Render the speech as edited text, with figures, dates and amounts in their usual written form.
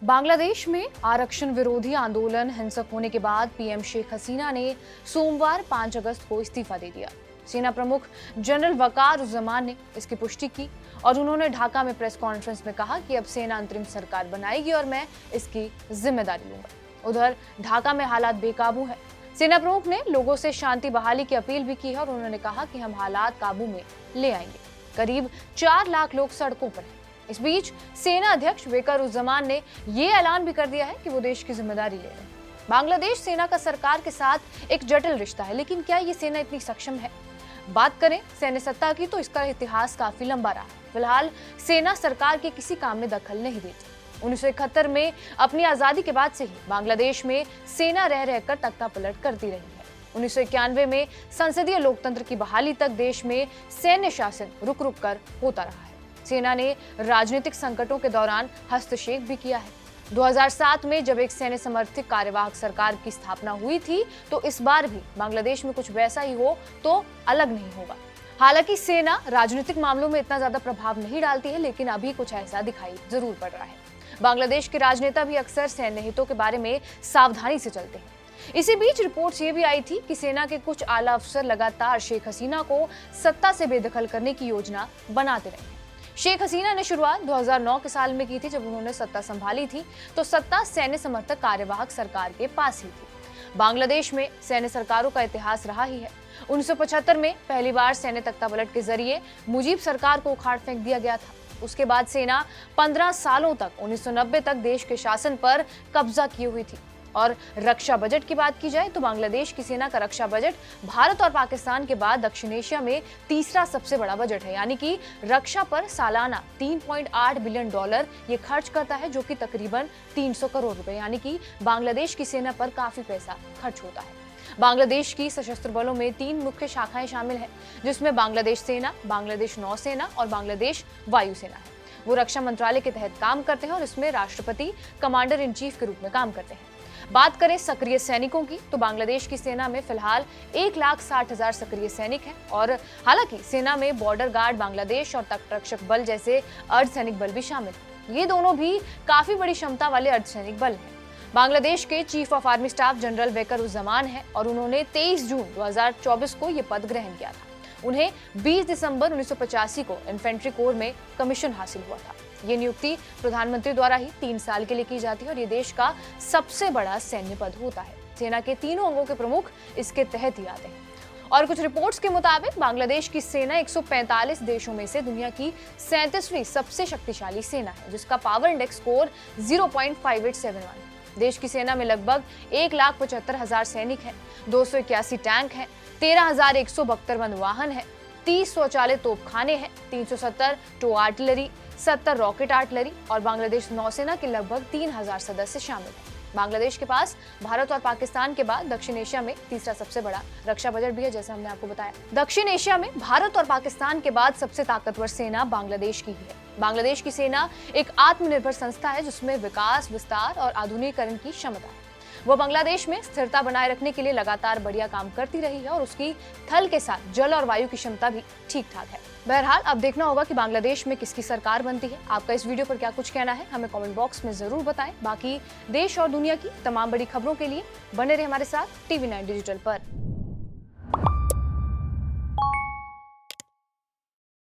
बांग्लादेश में आरक्षण विरोधी आंदोलन हिंसक होने के बाद पीएम शेख हसीना ने सोमवार 5 अगस्त को इस्तीफा दे दिया। सेना प्रमुख जनरल वकार-उज़-ज़मान ने इसकी पुष्टि की और उन्होंने ढाका में प्रेस कॉन्फ्रेंस में कहा कि अब सेना अंतरिम सरकार बनाएगी और मैं इसकी जिम्मेदारी लूंगा। उधर ढाका में हालात बेकाबू हैं। सेना प्रमुख ने लोगों से शांति बहाली की अपील भी की है और उन्होंने कहा कि हम हालात काबू में ले आएंगे। करीब 4 लाख लोग सड़कों पर हैं। इस बीच सेना अध्यक्ष वकार-उज़-ज़मान ने ये ऐलान भी कर दिया है कि वो देश की जिम्मेदारी ले रहे हैं। बांग्लादेश सेना का सरकार के साथ एक जटिल रिश्ता है, लेकिन क्या ये सेना इतनी सक्षम है? बात करें सैन्य सत्ता की तो इसका इतिहास काफी लंबा रहा है। फिलहाल सेना सरकार के किसी काम में दखल नहीं देती। 1971 में अपनी आजादी के बाद से ही बांग्लादेश में सेना रह रहकर तख्ता पलट करती रही है। 1991 में संसदीय लोकतंत्र की बहाली तक देश में सैन्य शासन रुक रुक कर होता रहा है। सेना ने राजनीतिक संकटों के दौरान हस्तक्षेप भी किया है। 2007 में जब एक सैन्य समर्थित कार्यवाहक सरकार की स्थापना हुई थी, तो इस बार भी बांग्लादेश में कुछ वैसा ही हो तो अलग नहीं होगा। हालांकि सेना राजनीतिक मामलों में इतना ज्यादा प्रभाव नहीं डालती है, लेकिन अभी कुछ ऐसा दिखाई जरूर पड़ रहा है। बांग्लादेश के राजनेता भी अक्सर सैन्य हितों के बारे में सावधानी से चलते हैं। इसी बीच रिपोर्ट्स ये भी आई थी कि सेना के कुछ आला अफसर लगातार शेख हसीना को सत्ता से बेदखल करने की योजना बनाते रहे हैं। शेख हसीना ने शुरुआत 2009 के साल में की थी। जब उन्होंने सत्ता संभाली थी तो सत्ता सैन्य समर्थक कार्यवाहक सरकार के पास ही थी। बांग्लादेश में सैन्य सरकारों का इतिहास रहा ही है। 1975 में पहली बार सैन्य तख्तापलट के जरिए मुजीब सरकार को उखाड़ फेंक दिया गया था। उसके बाद सेना 15 सालों तक 1990 तक देश के शासन पर कब्जा किए हुई थी। और रक्षा बजट की बात की जाए तो बांग्लादेश की सेना का रक्षा बजट भारत और पाकिस्तान के बाद दक्षिण एशिया में तीसरा सबसे बड़ा बजट है, यानी कि रक्षा पर सालाना $3.8 बिलियन ये खर्च करता है, जो कि तकरीबन 300 करोड़ रुपए, यानी कि बांग्लादेश की सेना पर काफी पैसा खर्च होता है। बांग्लादेश की सशस्त्र बलों में 3 मुख्य शाखाएं शामिल हैं, जिसमें बांग्लादेश सेना, बांग्लादेश नौसेना और बांग्लादेश वायुसेना है। वो रक्षा मंत्रालय के तहत काम करते हैं और इसमें राष्ट्रपति कमांडर इन चीफ के रूप में काम करते हैं। बात करें सक्रिय सैनिकों की तो बांग्लादेश की सेना में फिलहाल 1,60,000 सक्रिय सैनिक हैं और हालांकि सेना में बॉर्डर गार्ड बांग्लादेश और तटरक्षक बल जैसे अर्धसैनिक बल भी शामिल हैं। ये दोनों भी काफी बड़ी क्षमता वाले अर्धसैनिक बल हैं। बांग्लादेश के chief of army staff general Waker-uz-Zaman हैं और उन्होंने 23 जून 2024 को ये पद ग्रहण किया था। उन्हें 20 दिसंबर 1985 को इन्फेंट्री कोर में कमीशन हासिल हुआ था। ये नियुक्ति प्रधानमंत्री द्वारा ही 3 साल के लिए की जाती है और ये देश का सबसे बड़ा सैन्य पद होता है। सेना के तीनों अंगों के प्रमुख इसके तहत ही आते हैं। और कुछ रिपोर्ट्स के मुताबिक बांग्लादेश की सेना 145 देशों में से दुनिया की 37वीं सबसे शक्तिशाली सेना है, जिसका पावर इंडेक्स स्कोर 0.5871। देश की सेना में लगभग 1,75,000 सैनिक हैं, 281 टैंक हैं, 13,172 वन वाहन हैं, 30 स्वचालित तोपखाने हैं, 370 टो आर्टिलरी, 70 रॉकेट आर्टिलरी और बांग्लादेश नौसेना के लगभग 3,000 सदस्य शामिल हैं। बांग्लादेश के पास भारत और पाकिस्तान के बाद दक्षिण एशिया में तीसरा सबसे बड़ा रक्षा बजट भी है, जैसा हमने आपको बताया। दक्षिण एशिया में भारत और पाकिस्तान के बाद सबसे ताकतवर सेना बांग्लादेश की ही है। बांग्लादेश की सेना एक आत्मनिर्भर संस्था है, जिसमें विकास, विस्तार और आधुनिकीकरण की क्षमता है। वो बांग्लादेश में स्थिरता बनाए रखने के लिए लगातार बढ़िया काम करती रही है और उसकी थल के साथ जल और वायु की क्षमता भी ठीक ठाक है। बहरहाल अब देखना होगा कि बांग्लादेश में किसकी सरकार बनती है। आपका इस वीडियो पर क्या कुछ कहना है, हमें कमेंट बॉक्स में जरूर बताएं। बाकी देश और दुनिया की तमाम बड़ी खबरों के लिए बने रहे हमारे साथ TV9 डिजिटल पर।